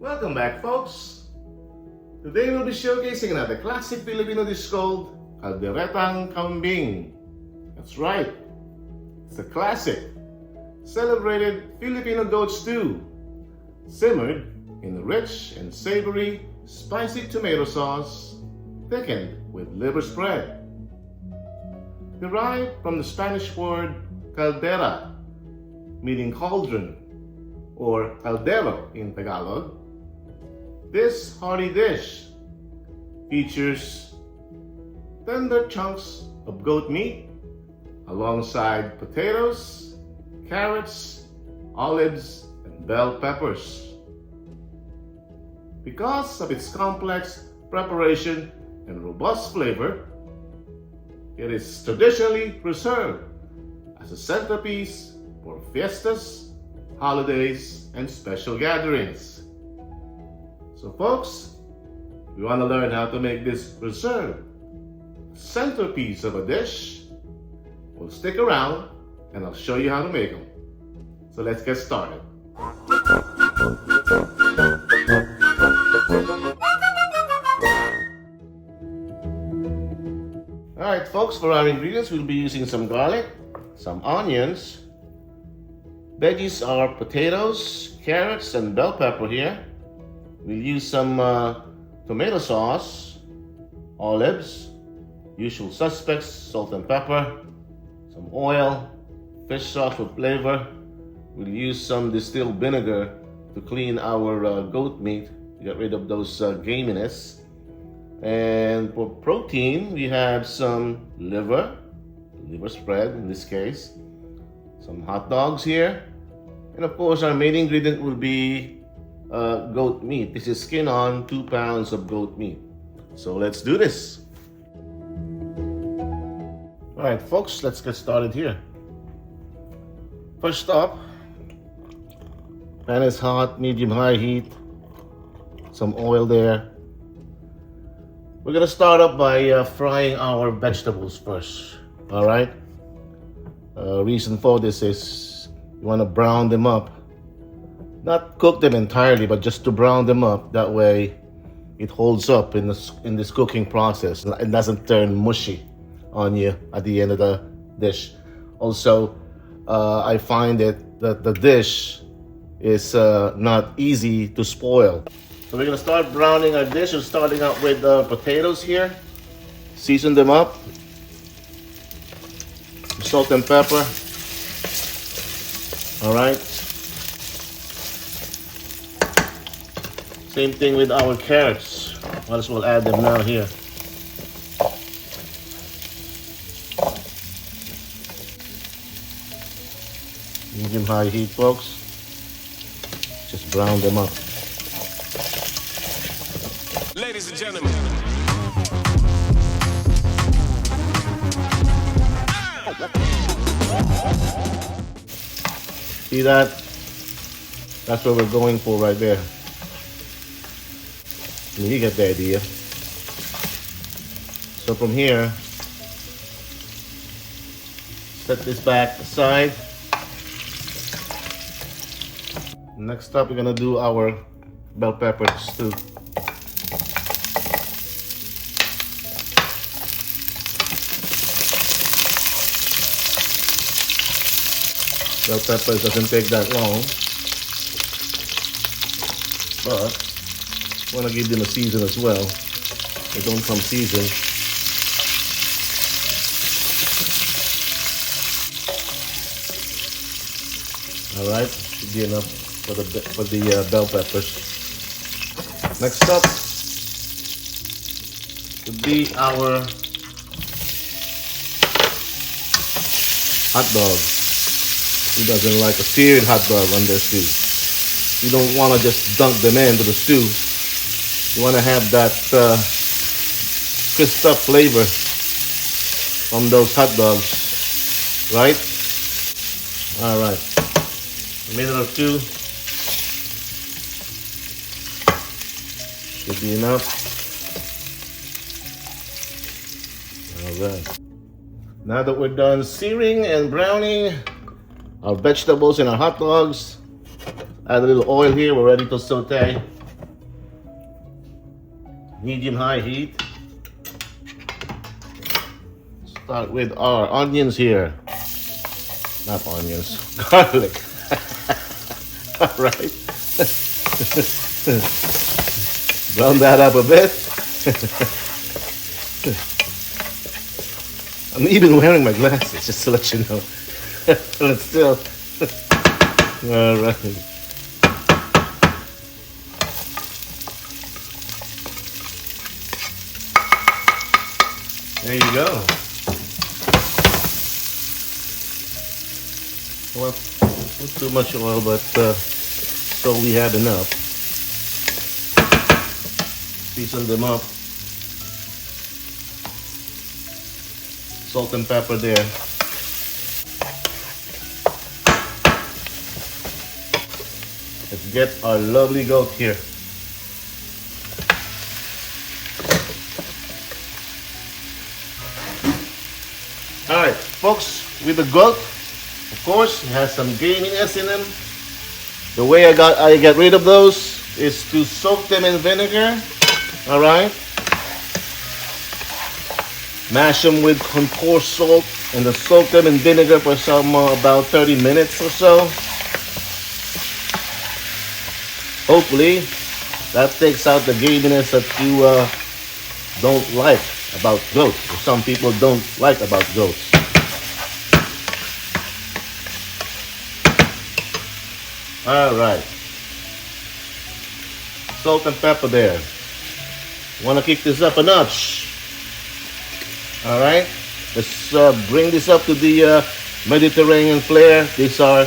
Welcome back, folks. Today we'll be showcasing another classic Filipino dish called Kalderetang Kambing. That's right, it's a classic, celebrated Filipino goat stew, simmered in rich and savory spicy tomato sauce, thickened with liver spread. Derived from the Spanish word caldera, meaning cauldron, or caldero in Tagalog, this hearty dish features tender chunks of goat meat alongside potatoes, carrots, olives, and bell peppers. Because of its complex preparation and robust flavor, it is traditionally preserved as a centerpiece for fiestas, holidays, and special gatherings. So folks, if you want to learn how to make this preserved centerpiece of a dish, well, stick around and I'll show you how to make them. So let's get started. Alright folks, for our ingredients, we'll be using some garlic, some onions. Veggies are potatoes, carrots, and bell pepper here. We'll use some tomato sauce, olives, usual suspects, salt and pepper, some oil, fish sauce for flavor. We'll use some distilled vinegar to clean our goat meat, to get rid of those gaminess. And for protein, we have some liver spread in this case, some hot dogs here, and of course our main ingredient will be goat meat. This is skin on 2 pounds of goat meat. So let's do this. Alright folks, let's get started here. First up, pan is hot, medium-high heat, some oil there. We're gonna start up by frying our vegetables first. Alright? Reason for this is you want to brown them up. Not cook them entirely, but just to brown them up. That way it holds up in this cooking process. It doesn't turn mushy on you at the end of the dish. Also, I find that the dish is not easy to spoil. So we're gonna start browning our dish. We're starting out with potatoes here. Season them up. Salt and pepper. All right. Same thing with our carrots. Might as well add them now here. Medium-high heat, folks. Just brown them up. Ladies and gentlemen. See that? That's what we're going for right there. I mean, you get the idea. So from here, set this back aside. Next up, we're gonna do our bell peppers too. Bell peppers doesn't take that long, but I want to give them a season as well. They don't come seasoned. All right, should be enough for the bell peppers. Next up would be our hot dog. Who doesn't like a seared hot dog on their stew? You don't want to just dunk them into the stew. You want to have that crisped up flavor from those hot dogs, right? All right, a minute or two should be enough. All right. Now that we're done searing and browning our vegetables and our hot dogs, add a little oil here. We're ready to saute. medium-high heat. Start with our onions here. Not onions, garlic. All right. Brown that up a bit. I'm even wearing my glasses, just to let you know. But still. All right. There you go. Well, not too much oil, but so we have enough. Season them up. Salt and pepper there. Let's get our lovely goat here. Alright, folks, with the goat, of course, it has some gaminess in them. The way I get rid of those is to soak them in vinegar. Alright. Mash them with some coarse salt and then soak them in vinegar for some about 30 minutes or so. Hopefully, that takes out the gaminess that you don't like about goats, or some people don't like about goats. All right, salt and pepper there. Want to kick this up a notch? All right, let's bring this up to the Mediterranean flair. These are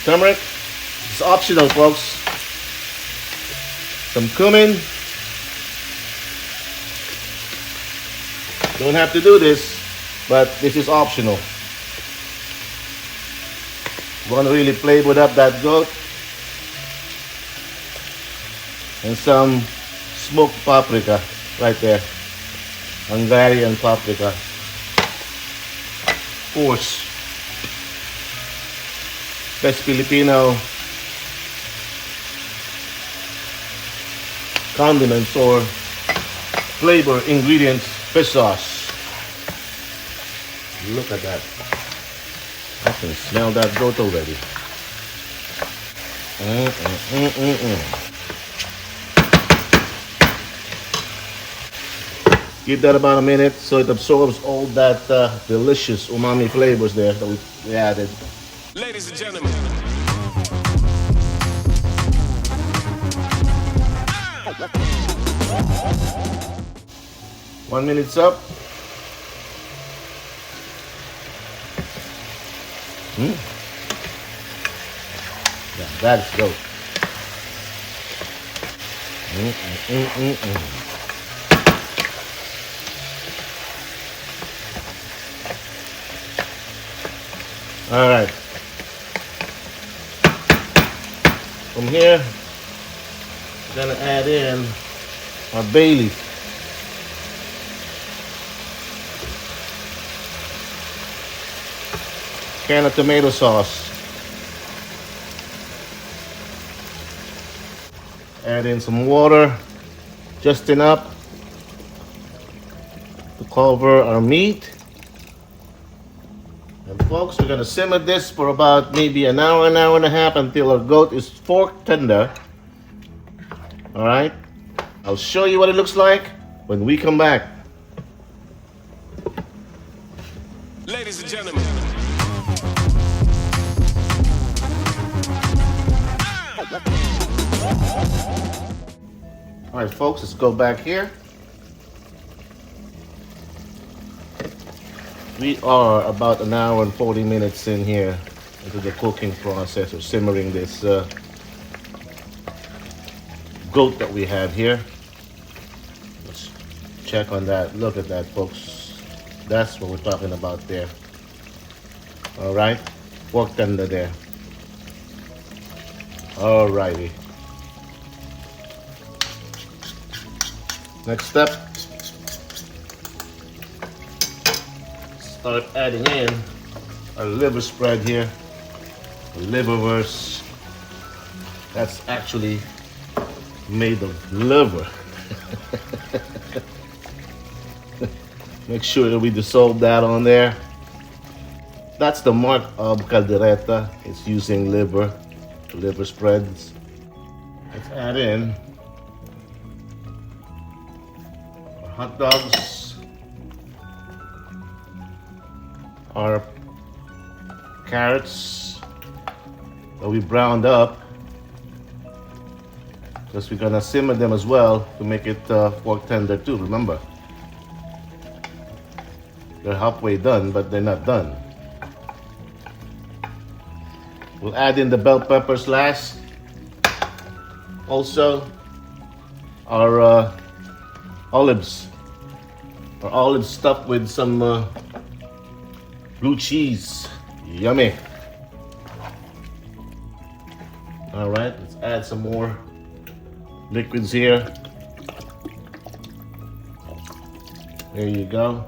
turmeric. It's optional, folks. Some cumin. Don't have to do this, but this is optional. Want to really flavor up that goat. And some smoked paprika right there. Hungarian paprika. Of course, best Filipino condiments or flavor ingredients, fish sauce. Look at that. I can smell that goat already. Give that about a minute so it absorbs all that delicious umami flavors there that we added. Ladies and gentlemen. 1 minute's up. Yeah, that's goat. All right. From here, we're gonna add in our bay leaf. Can of tomato sauce. Add in some water, just enough to cover our meat. And folks, we're gonna simmer this for about maybe an hour and a half until our goat is fork tender. All right, I'll show you what it looks like when we come back. Ladies and gentlemen. All right, folks, let's go back here. We are about an hour and 40 minutes in here into the cooking process of simmering this goat that we have here. Let's check on that. Look at that, folks. That's what we're talking about there. All right, fork tender there. All righty. Next step, start adding in our liver spread here. Liverwurst. That's actually made of liver. Make sure that we dissolve that on there. That's the mark of caldereta. It's using liver spreads. Let's add in our hot dogs, our carrots that we browned up, because we're gonna simmer them as well to make it pork tender too. Remember, they're halfway done, but they're not done. We'll add in the bell peppers last. Also, our olives. Our olives stuffed with some blue cheese. Yummy. All right, let's add some more liquids here. There you go.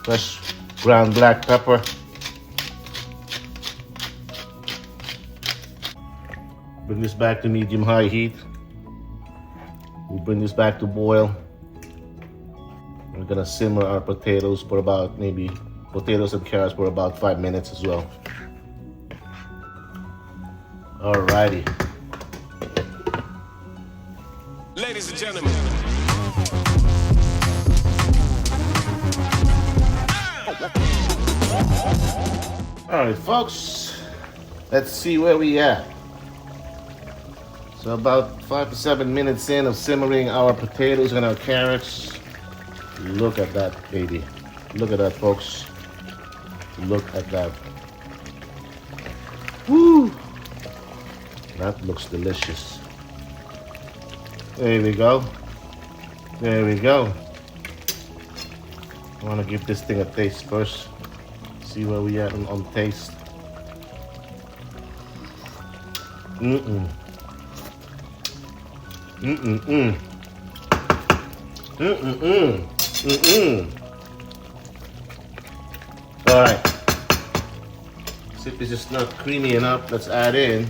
Fresh ground black pepper. Bring this back to medium-high heat. We'll bring this back to boil. We're gonna simmer our potatoes for about potatoes and carrots for about 5 minutes as well. Alrighty. Ladies and gentlemen. Alright, folks. Let's see where we at. So about 5 to 7 minutes in of simmering our potatoes and our carrots. Look at that, baby. Look at that, folks. Look at that. Woo! That looks delicious. There we go. There we go. I want to give this thing a taste first. See where we at on taste. Mm-mm. Mm-mm-mm. Mm-mm-mm. Mm-mm. Alright. See if this is not creamy enough. Let's add in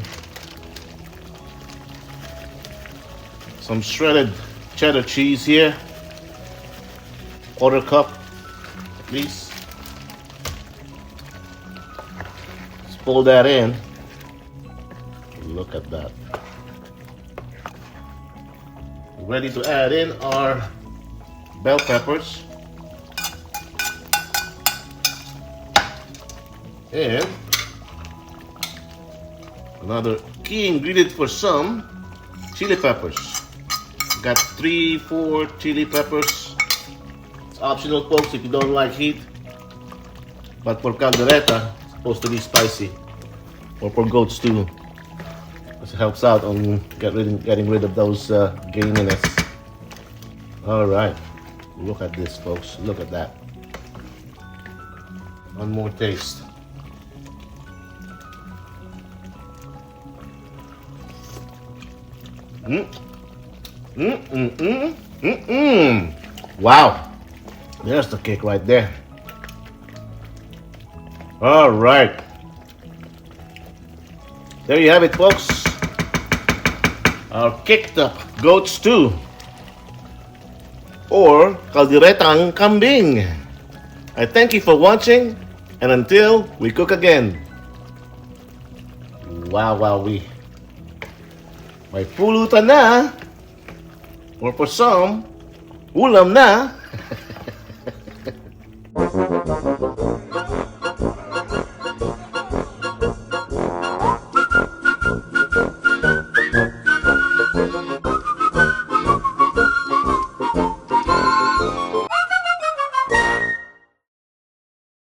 some shredded cheddar cheese here. Quarter cup at least. Let's pull that in. Look at that. Ready to add in our bell peppers and another key ingredient for some chili peppers. Got 3-4 chili peppers. It's optional, folks, if you don't like heat, but for caldereta it's supposed to be spicy, or for goat stew. This helps out on getting rid of those gaminess. All right, look at this, folks. Look at that. One more taste. Wow, there's the kick right there. All right, there you have it, folks. Our kicked up goat stew, or Kalderetang Kambing. I thank you for watching, and until we cook again. Wow, wowee. May pulutan na, or for some, ulam na.